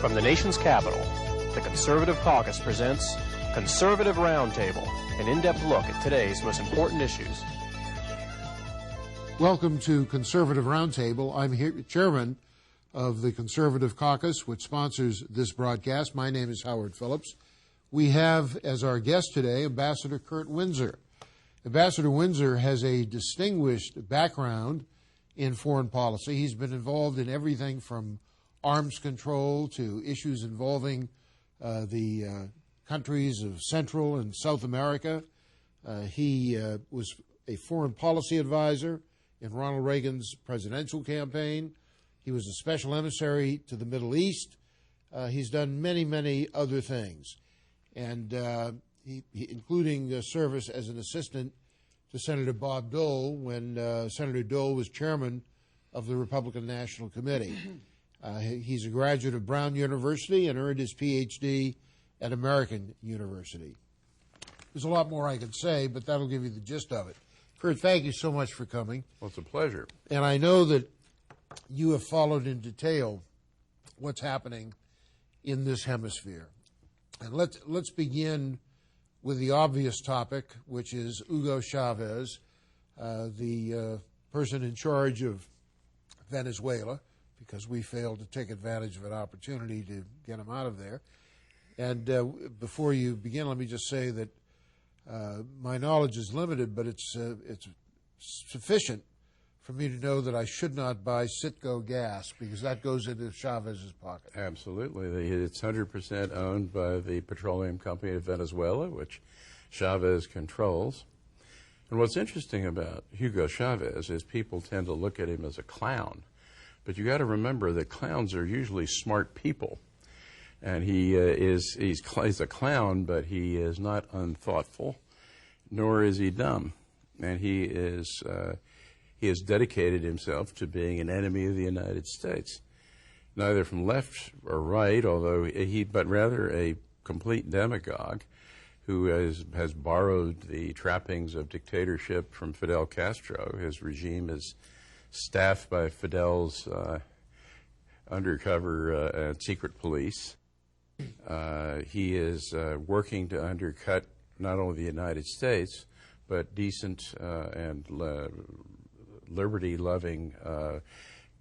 From the nation's capital, the Conservative Caucus presents Conservative Roundtable, an in-depth look at today's most important issues. Welcome to Conservative Roundtable. I'm here, Chairman of the Conservative Caucus, which sponsors this broadcast. My name is Howard Phillips. We have as our guest today Ambassador Curt Winsor. Ambassador Winsor has a distinguished background in foreign policy. He's been involved in everything from arms control to issues involving the countries of Central and South America. He was a foreign policy advisor in Ronald Reagan's presidential campaign. He was a special emissary to the Middle East. He's done many, many other things, and including service as an assistant to Senator Bob Dole when Senator Dole was chairman of the Republican National Committee. He's a graduate of Brown University and earned his Ph.D. at American University. There's a lot more I could say, but that'll give you the gist of it. Curt, thank you so much for coming. Well, it's a pleasure. And I know that you have followed in detail what's happening in this hemisphere. And let's begin with the obvious topic, which is Hugo Chavez, the person in charge of Venezuela, because we failed to take advantage of an opportunity to get him out of there. And before you begin, let me just say that my knowledge is limited, but it's sufficient for me to know that I should not buy Citgo gas because that goes into Chavez's pocket. Absolutely. It's 100% owned by the petroleum company of Venezuela, which Chavez controls. And what's interesting about Hugo Chavez is people tend to look at him as a clown. But you got to remember that clowns are usually smart people. And he's a clown, but he is not unthoughtful, nor is he dumb. And he has dedicated himself to being an enemy of the United States, neither from left or right, but rather a complete demagogue who has borrowed the trappings of dictatorship from Fidel Castro. His regime is staffed by Fidel's undercover and secret police. He is working to undercut not only the United States, but decent and liberty-loving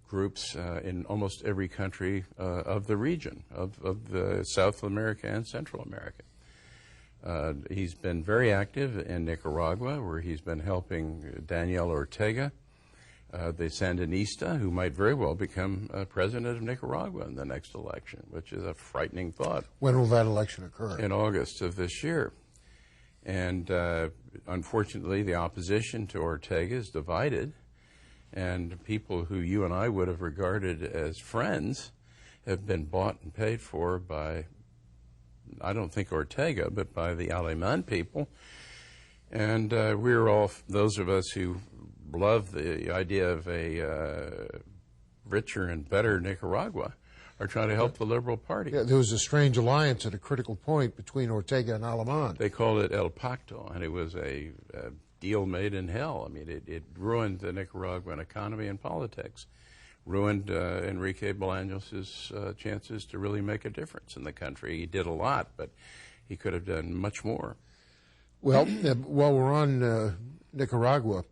groups in almost every country of the region, of South America and Central America. He's been very active in Nicaragua, where he's been helping Daniel Ortega, the Sandinista, who might very well become president of Nicaragua in the next election, which is a frightening thought. When will that election occur? In August of this year. And unfortunately, the opposition to Ortega is divided, and people who you and I would have regarded as friends have been bought and paid for by, I don't think Ortega, but by the Alemán people. And we're all, those of us who love the idea of a richer and better Nicaragua, are trying to help the Liberal Party. Yeah, there was a strange alliance at a critical point between Ortega and Alemán. They called it El Pacto, and it was a deal made in hell. I mean, it ruined the Nicaraguan economy and politics, ruined Enrique Bolaños's chances to really make a difference in the country. He did a lot, but he could have done much more. Well, while we're on Nicaragua,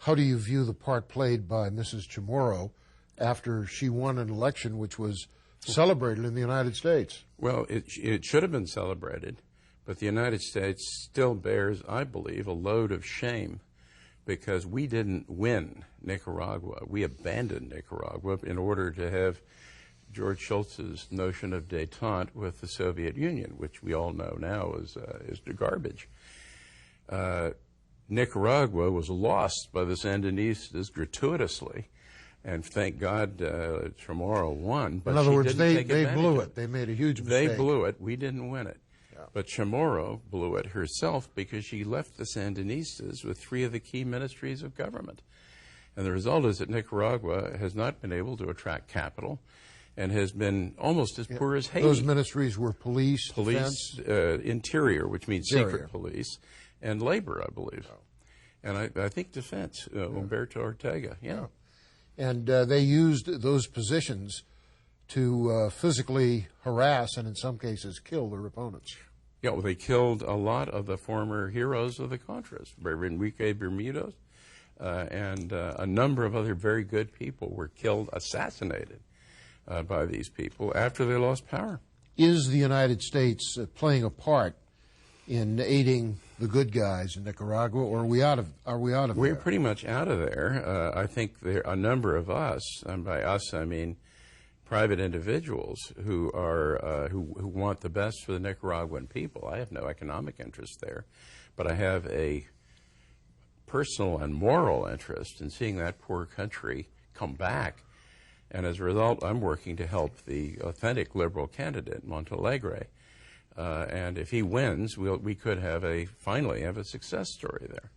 how do you view the part played by Mrs. Chamorro after she won an election which was celebrated in the United States? Well, it should have been celebrated, but the United States still bears, I believe, a load of shame because we didn't win Nicaragua. We abandoned Nicaragua in order to have George Shultz's notion of détente with the Soviet Union, which we all know now is garbage. Nicaragua was lost by the Sandinistas gratuitously, and thank God Chamorro won. But in other words, they blew it. it. They made a huge mistake. They blew it. We didn't win it. Yeah. But Chamorro blew it herself because she left the Sandinistas with 3 of the key ministries of government. And the result is that Nicaragua has not been able to attract capital and has been almost as poor as Haiti. Those ministries were police, defense? Interior, which means Interior. secret police, and labor, I believe. Oh. And I think defense, Humberto Ortega, yeah. And they used those positions to physically harass and in some cases kill their opponents. Yeah, well, they killed a lot of the former heroes of the Contras, Enrique Bermudez, and a number of other very good people were killed, assassinated by these people after they lost power. Is the United States playing a part in aiding the good guys in Nicaragua, or are we out of there? We're pretty much out of there. I think there are a number of us, and by us I mean private individuals who are who want the best for the Nicaraguan people. I have no economic interest there, but I have a personal and moral interest in seeing that poor country come back. And as a result, I'm working to help the authentic liberal candidate, Montalegre. And if he wins, we could finally have a success story there.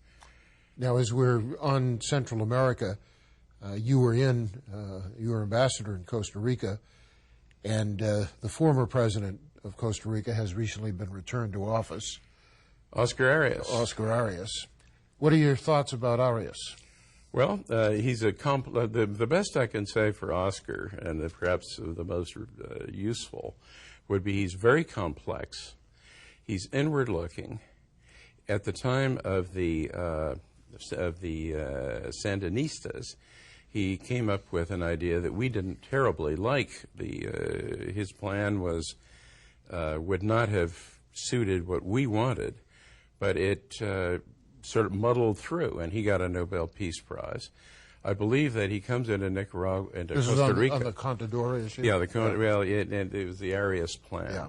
Now, as we're on Central America, you were ambassador in Costa Rica, and the former president of Costa Rica has recently been returned to office. Oscar Arias. Oscar Arias. What are your thoughts about Arias? Well, he's the best I can say for Oscar, and perhaps the most useful, would be he's very complex. He's inward-looking. At the time of the Sandinistas, he came up with an idea that we didn't terribly like. His plan would not have suited what we wanted, but it sort of muddled through, and he got a Nobel Peace Prize. I believe that he comes into Nicaragua, into Costa Rica. On the Contadora issue? Yeah, it was the Arias plan. Yeah.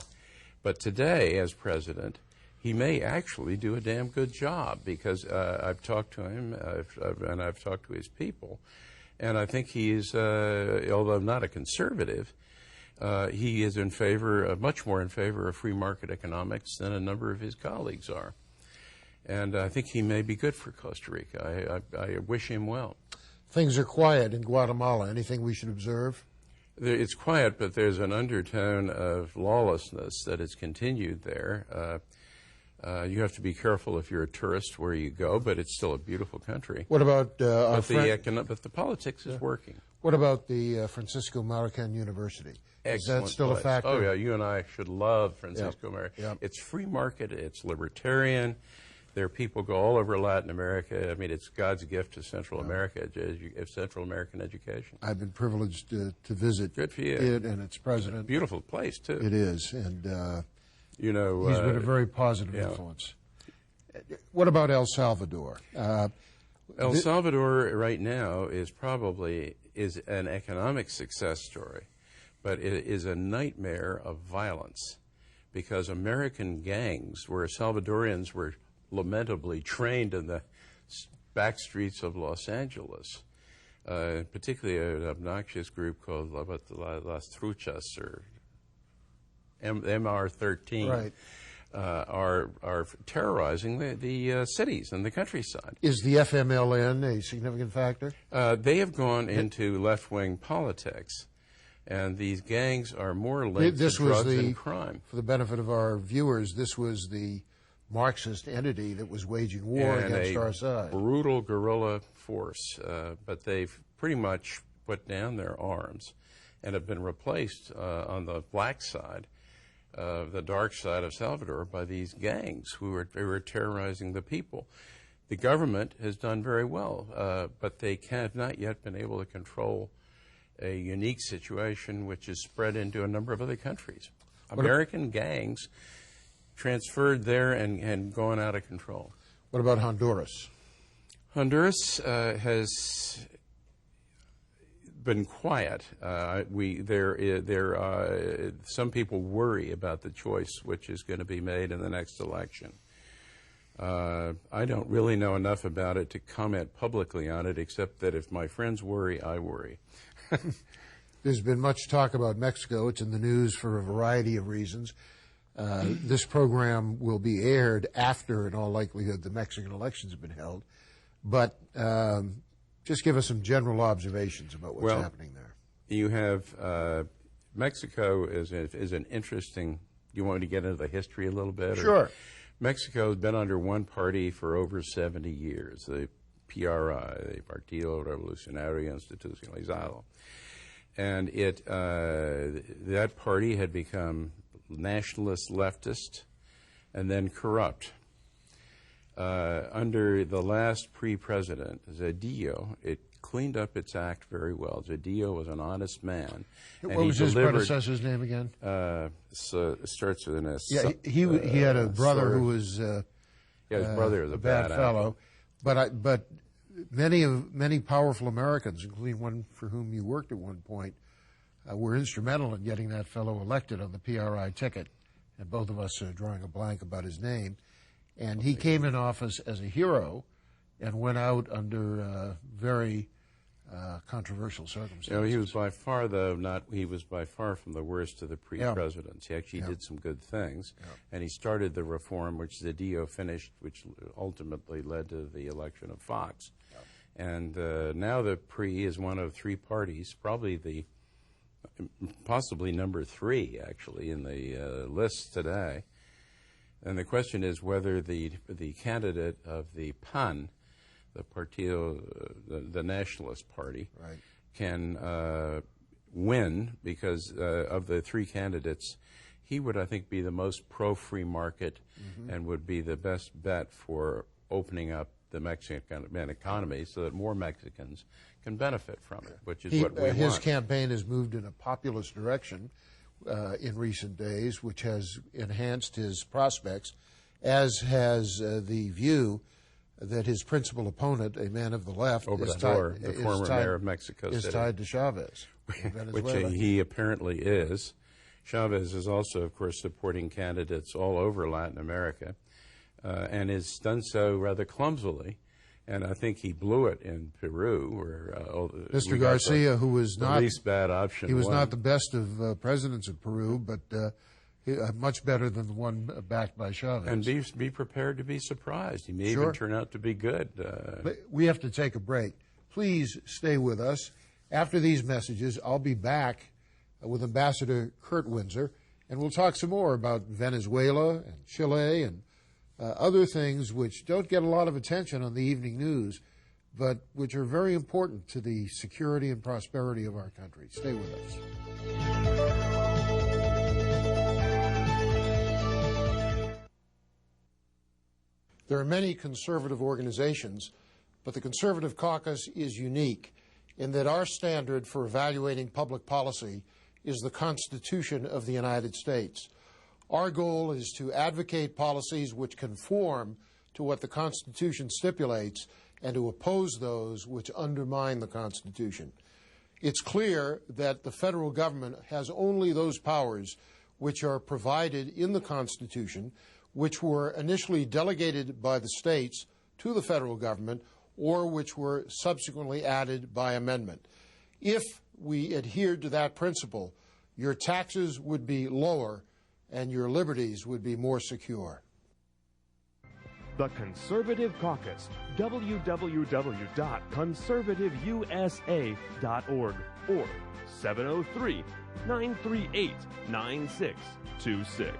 But today, as president, he may actually do a damn good job, because I've talked to him, and I've talked to his people, and I think he's, although not a conservative, he is much more in favor of free market economics than a number of his colleagues are. And I think he may be good for Costa Rica. I wish him well. Things are quiet in Guatemala. Anything we should observe? It's quiet, but there's an undertone of lawlessness that has continued there. You have to be careful if you're a tourist where you go, but it's still a beautiful country. What about but the politics is working. What about the Francisco Marroquin University? Excellent. Is that still place. a factor? Oh, yeah, you and I should love Francisco Marroquin. Yep. It's free market, it's libertarian. There are people go all over Latin America. I mean, it's God's gift to Central America, Central American education. I've been privileged to visit Good for you. it and its president. Beautiful place, too. It is, and he's been a very positive influence. What about El Salvador? El Salvador right now is an economic success story, but it is a nightmare of violence, because American gangs, where Salvadorians were lamentably trained in the back streets of Los Angeles, particularly an obnoxious group called Las Truchas, or MR13, right. Are terrorizing the cities and the countryside. Is the FMLN a significant factor? They have gone into left-wing politics, and these gangs are more linked to drugs and crime. For the benefit of our viewers, this was the Marxist entity that was waging war against our side. Brutal guerrilla force, but they've pretty much put down their arms and have been replaced on the black side, the dark side of Salvador, by these gangs who are terrorizing the people. The government has done very well, but they have not yet been able to control a unique situation which is spread into a number of other countries. American gangs transferred there and gone out of control. What about Honduras? Honduras has been quiet. Some people worry about the choice which is going to be made in the next election. I don't really know enough about it to comment publicly on it, except that if my friends worry, I worry. There's been much talk about Mexico. It's in the news for a variety of reasons. This program will be aired after, in all likelihood, the Mexican elections have been held. But just give us some general observations about what's happening there. You have Mexico is an interesting. You want me to get into the history a little bit? Sure. Mexico has been under one party for over 70 years, the PRI, the Partido Revolucionario Institucionalizado. And that party had become nationalist, leftist, and then corrupt. Under the last pre-president, Zedillo, it cleaned up its act very well. Zedillo was an honest man. What was his predecessor's name again? So it starts with an S. Yeah, he had a brother who was his brother was a bad fellow. But many powerful Americans, including one for whom you worked at one point, were instrumental in getting that fellow elected on the PRI ticket. And both of us are drawing a blank about his name. And he came in office as a hero and went out under very controversial circumstances. You know, he was by far, he was by far from the worst of the pre-presidents. He actually did some good things. And he started the reform, which Zedillo finished, which ultimately led to the election of Fox. And now the PRI is one of three parties, possibly number 3, actually, in the list today. And the question is whether the candidate of the PAN, the Partido, the Nationalist Party, can win, because of the 3 candidates, he would, I think, be the most pro-free market and would be the best bet for opening up the Mexican economy so that more Mexicans can benefit from it, which is what we want. His campaign has moved in a populist direction in recent days, which has enhanced his prospects, as has the view that his principal opponent, a man of the left, the former mayor of Mexico City, is tied to Chavez, which he apparently is. Chavez is also, of course, supporting candidates all over Latin America, and has done so rather clumsily. And I think he blew it in Peru, where Mr. Garcia, who was the least bad option. He was not the best of presidents of Peru, but much better than the one backed by Chavez. And be prepared to be surprised. He may even turn out to be good. We have to take a break. Please stay with us. After these messages, I'll be back with Ambassador Curt Winsor, and we'll talk some more about Venezuela and Chile and other things which don't get a lot of attention on the evening news, but which are very important to the security and prosperity of our country. Stay with us. There are many conservative organizations, but the Conservative Caucus is unique in that our standard for evaluating public policy is the Constitution of the United States. Our goal is to advocate policies which conform to what the Constitution stipulates and to oppose those which undermine the Constitution. It's clear that the federal government has only those powers which are provided in the Constitution, which were initially delegated by the states to the federal government, or which were subsequently added by amendment. If we adhered to that principle, your taxes would be lower and your liberties would be more secure. The Conservative Caucus, www.conservativeusa.org or 703-938-9626.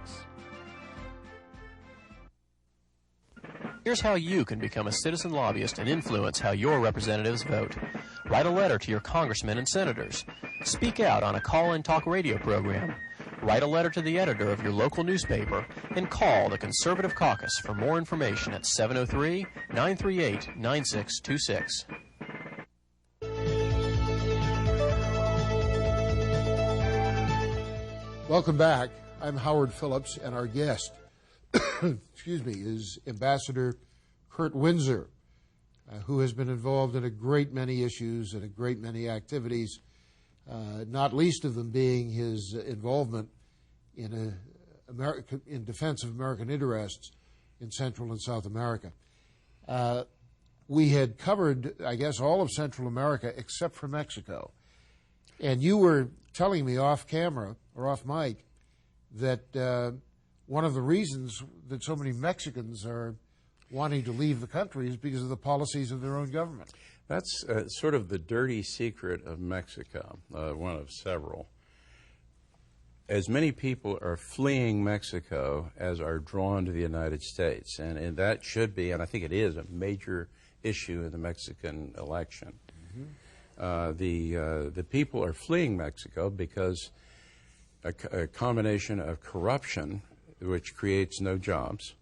Here's how you can become a citizen lobbyist and influence how your representatives vote. Write a letter to your congressmen and senators. Speak out on a call-in talk radio program. Write a letter to the editor of your local newspaper and call the Conservative Caucus for more information at 703-938-9626. Welcome back. I'm Howard Phillips, and our guest is Ambassador Curt Winsor, who has been involved in a great many issues and a great many activities, not least of them being his involvement in defense of American interests in Central and South America. We had covered, I guess, all of Central America except for Mexico. And you were telling me off camera, or off mic, that one of the reasons that so many Mexicans are wanting to leave the country is because of the policies of their own government. That's sort of the dirty secret of Mexico, one of several. As many people are fleeing Mexico as are drawn to the United States, and that should be, and I think it is, a major issue in the Mexican election. The people are fleeing Mexico because a combination of corruption, which creates no jobs,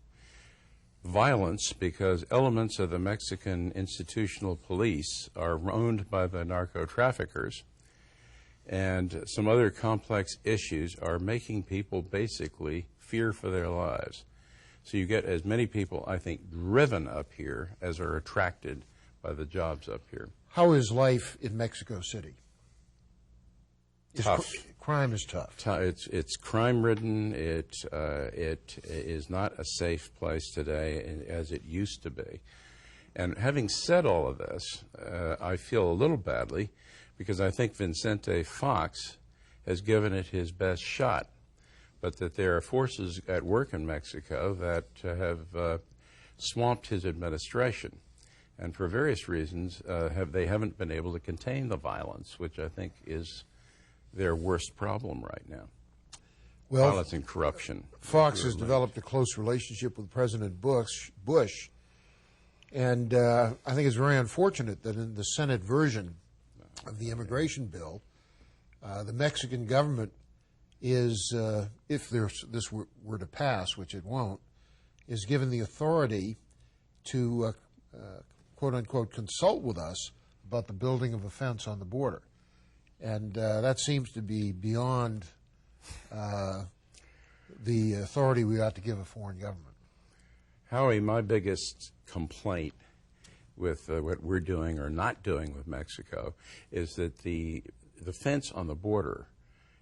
violence, because elements of the Mexican institutional police are owned by the narco-traffickers, and some other complex issues are making people basically fear for their lives. So you get as many people, I think, driven up here as are attracted by the jobs up here. How is life in Mexico City? Tough. Crime is tough. It's crime-ridden. It is not a safe place today as it used to be. And having said all of this, I feel a little badly because I think Vicente Fox has given it his best shot, but that there are forces at work in Mexico that have swamped his administration. And for various reasons, they haven't been able to contain the violence, which I think is their worst problem right now. Well, violence and corruption. Fox has developed a close relationship with President Bush, and I think it's very unfortunate that in the Senate version of the immigration bill, the Mexican government is, if this were to pass, which it won't, is given the authority to, quote-unquote, consult with us about the building of a fence on the border. And that seems to be beyond the authority we ought to give a foreign government. Howie, my biggest complaint with what we're doing or not doing with Mexico is that the fence on the border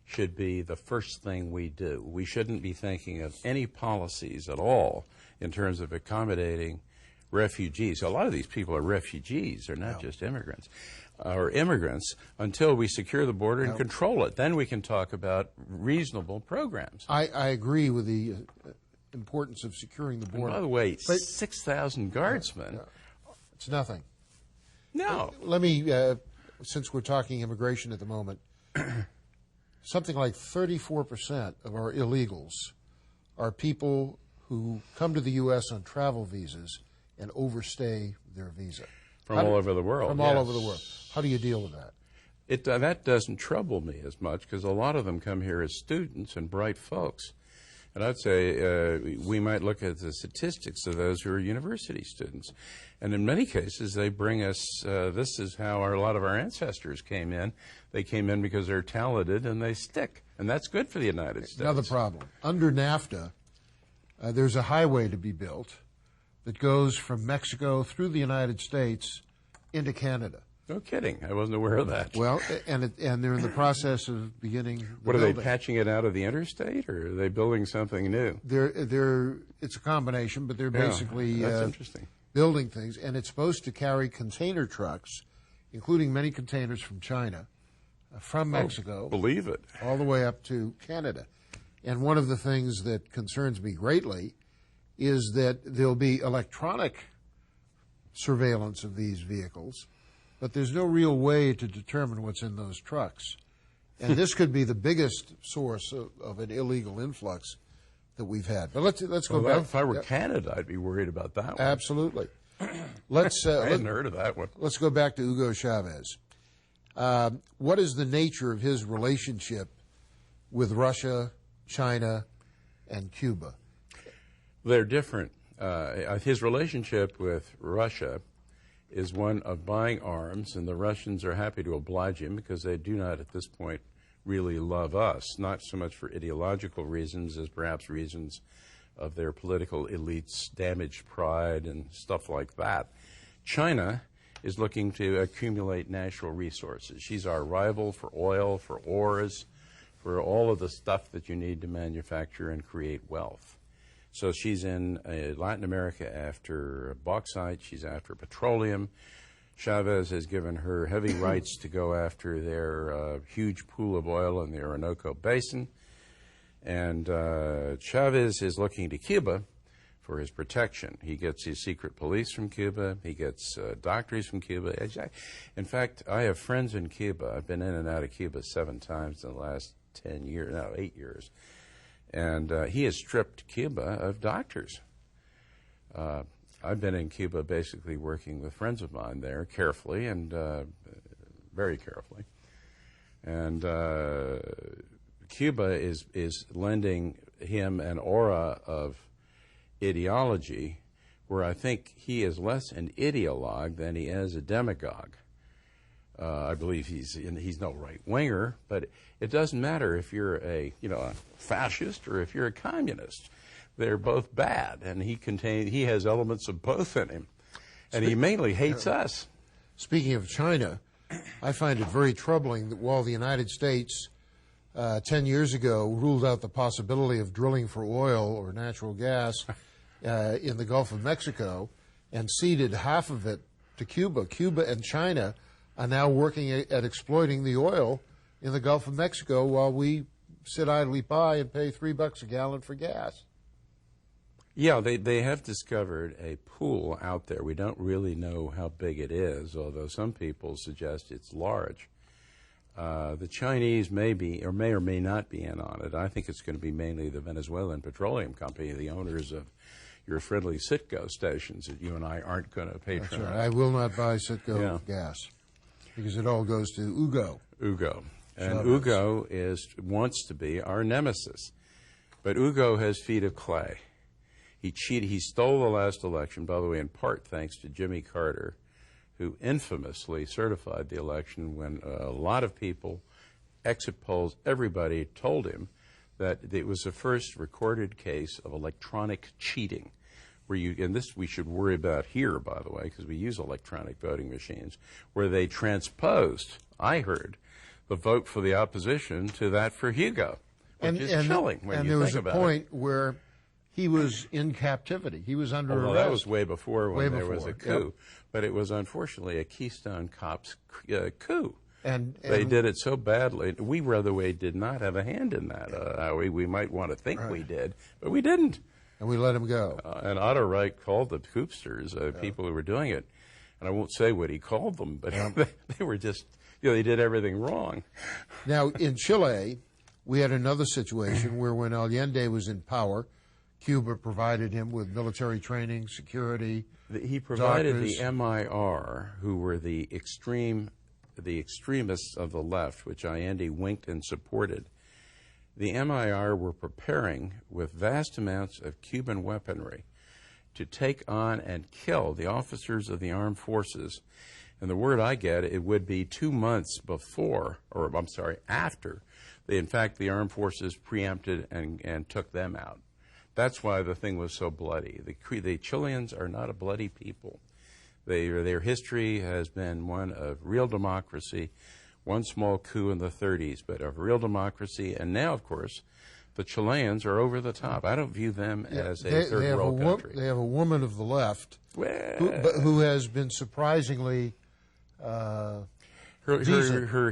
should be the first thing we do. We shouldn't be thinking of any policies at all in terms of accommodating refugees. A lot of these people are refugees. They're not just immigrants. Or immigrants, until we secure the border and control it. Then we can talk about reasonable programs. I agree with the importance of securing the border. And by the way, 6,000 guardsmen. It's nothing. No. Let me, since we're talking immigration at the moment, something like 34% of our illegals are people who come to the U.S. on travel visas and overstay their visa. From all over the world. From all over the world. How do you deal with that? That doesn't trouble me as much because a lot of them come here as students and bright folks. And I'd say we might look at the statistics of those who are university students. And in many cases, they bring us, this is how a lot of our ancestors came in. They came in because they're talented and they stick. And that's good for the United States. Another problem. Under NAFTA, there's a highway to be built that goes from Mexico through the United States into Canada. No kidding. I wasn't aware of that. Well, and they're in the process of beginning the What are building. they patching it out of the interstate, or are they building something new? It's a combination, but they're basically that's interesting. Building things, and it's supposed to carry container trucks, including many containers from China, from Mexico, Believe it. all the way up to Canada. And one of the things that concerns me greatly is that there'll be electronic surveillance of these vehicles, but there's no real way to determine what's in those trucks. And this could be the biggest source of an illegal influx that we've had. But let's go back. If I were Canada, I'd be worried about that one. Absolutely. I hadn't heard of that one. Let's go back to Hugo Chavez. What is the nature of his relationship with Russia, China, and Cuba? They're different. His relationship with Russia is one of buying arms, and the Russians are happy to oblige him because they do not, at this point, really love us, not so much for ideological reasons as perhaps reasons of their political elites' damaged pride and stuff like that. China is looking to accumulate natural resources. She's our rival for oil, for ores, for all of the stuff that you need to manufacture and create wealth. So she's in Latin America after bauxite. She's after petroleum. Chavez has given her heavy rights to go after their huge pool of oil in the Orinoco Basin. And Chavez is looking to Cuba for his protection. He gets his secret police from Cuba. He gets doctors from Cuba. In fact, I have friends in Cuba. I've been in and out of Cuba 7 times in the last 8 years. And he has stripped Cuba of doctors. I've been in Cuba basically working with friends of mine there carefully and very carefully. And Cuba is lending him an aura of ideology where I think he is less an ideologue than he is a demagogue. I believe he's no right winger, but it doesn't matter if you're a fascist or if you're a communist. They're both bad, and he has elements of both in him, and he mainly hates us. Speaking of China, I find it very troubling that while the United States 10 years ago ruled out the possibility of drilling for oil or natural gas in the Gulf of Mexico and ceded half of it to Cuba, Cuba and China are now working at exploiting the oil in the Gulf of Mexico while we sit idly by and pay $3 a gallon for gas. Yeah, they have discovered a pool out there. We don't really know how big it is, although some people suggest it's large. The Chinese may or may not be in on it. I think it's going to be mainly the Venezuelan Petroleum Company, the owners of your friendly Citgo stations that you and I aren't going to patronize. That's right. I will not buy Citgo gas because it all goes to Ugo. Ugo. And Ugo wants to be our nemesis. But Ugo has feet of clay. He cheated. He stole the last election, by the way, in part thanks to Jimmy Carter, who infamously certified the election when a lot of people, exit polls, everybody told him that it was the first recorded case of electronic cheating. And this we should worry about here, by the way, because we use electronic voting machines, where they transposed, I heard, the vote for the opposition to that for Hugo, which is chilling when you think about it. And there was a point where he was in captivity. He was under arrest. That was way before when there was a coup. Yep. But it was unfortunately a Keystone Cops coup. And they did it so badly. We, by the way, did not have a hand in that, Howie. We might want to think we did, but we didn't. And we let him go. And Otto Reich called the coopsters, people who were doing it. And I won't say what he called them, but they were just, they did everything wrong. Now, in Chile, we had another situation where when Allende was in power, Cuba provided him with military training, security. He provided doctors. The MIR, who were the extremists of the left, which Allende winked and supported. The MIR were preparing with vast amounts of Cuban weaponry to take on and kill the officers of the armed forces. And the word I get, it would be 2 months before, or I'm sorry, after, in fact, the armed forces preempted and took them out. That's why the thing was so bloody. The Chileans are not a bloody people. Their history has been one of real democracy, one small coup in the 30s, but of real democracy. And now, of course, the Chileans are over the top. I don't view them as a third world country. They have a woman of the left who has been surprisingly her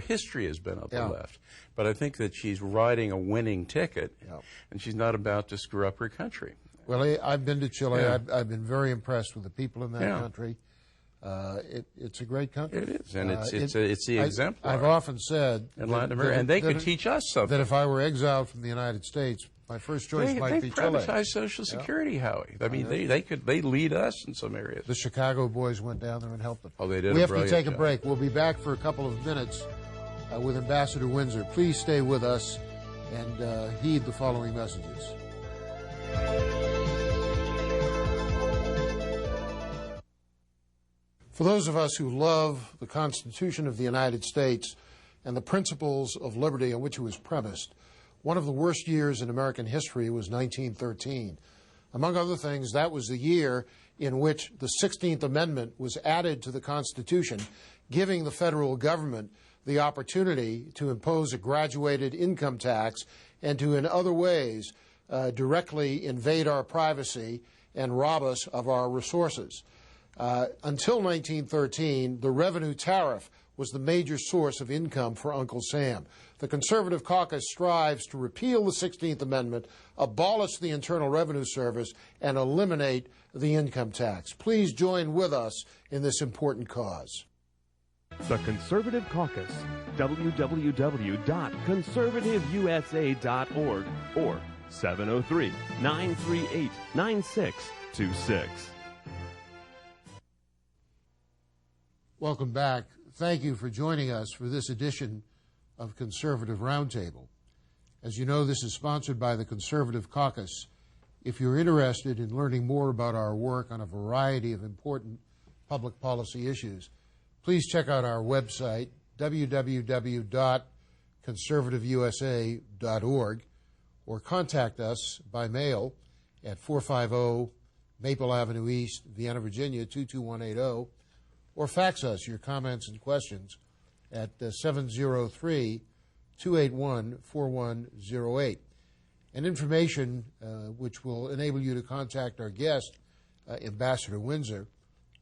history has been of the left. But I think that she's riding a winning ticket, and she's not about to screw up her country. Well, I've been to Chile. I've been very impressed with the people in that country. It's a great country. It is, and it's the exemplar. I've often said in Latin America, and they could teach us something. That if I were exiled from the United States, my first choice might be Chile. They privatized Social Security, Howie. I mean, they lead us in some areas. The Chicago boys went down there and helped them. Oh, they did. We have to take a break. We'll be back for a couple of minutes with Ambassador Winsor. Please stay with us and heed the following messages. For those of us who love the Constitution of the United States and the principles of liberty on which it was premised, one of the worst years in American history was 1913. Among other things, that was the year in which the 16th Amendment was added to the Constitution, giving the federal government the opportunity to impose a graduated income tax and to, in other ways, directly invade our privacy and rob us of our resources. Until 1913, the revenue tariff was the major source of income for Uncle Sam. The Conservative Caucus strives to repeal the 16th Amendment, abolish the Internal Revenue Service, and eliminate the income tax. Please join with us in this important cause. The Conservative Caucus, www.conservativeusa.org or 703-938-9626. Welcome back. thank you for joining us for this edition of Conservative Roundtable. As you know, this is sponsored by the Conservative Caucus. If you're interested in learning more about our work on a variety of important public policy issues, please check out our website, www.conservativeusa.org, or contact us by mail at 450 Maple Avenue East, Vienna, Virginia, 22180, or fax us your comments and questions at 703-281-4108. And information which will enable you to contact our guest, Ambassador Winsor,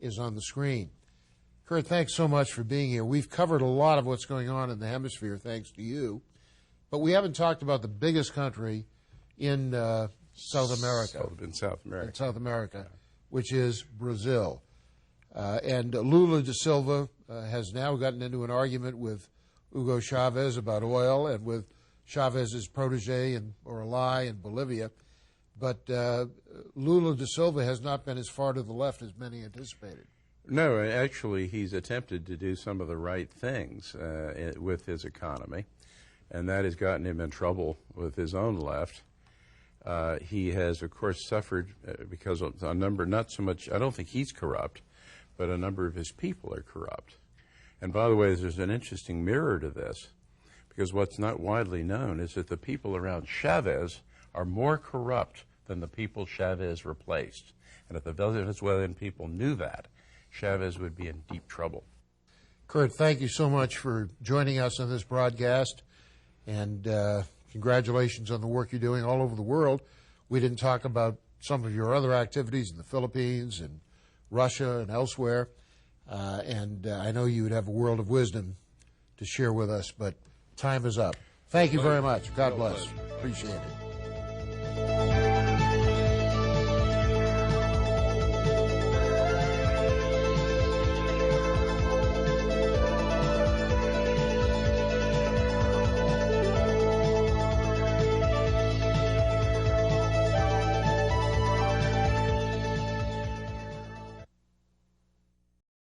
is on the screen. Curt, thanks so much for being here. We've covered a lot of what's going on in the hemisphere, thanks to you, but we haven't talked about the biggest country in South America. In South America. Which is Brazil. And Lula da Silva has now gotten into an argument with Hugo Chavez about oil and with Chavez's protege or ally in Bolivia. But Lula da Silva has not been as far to the left as many anticipated. No, actually, he's attempted to do some of the right things with his economy, and that has gotten him in trouble with his own left. He has, of course, suffered because of a number, not so much, I don't think he's corrupt, but a number of his people are corrupt. And by the way, there's an interesting mirror to this, because what's not widely known is that the people around Chavez are more corrupt than the people Chavez replaced. And if the Venezuelan people knew that, Chavez would be in deep trouble. Curt, thank you so much for joining us on this broadcast, and congratulations on the work you're doing all over the world. We didn't talk about some of your other activities in the Philippines and Russia and elsewhere, and I know you would have a world of wisdom to share with us, but time is up. Thank you very much. God bless. Appreciate it.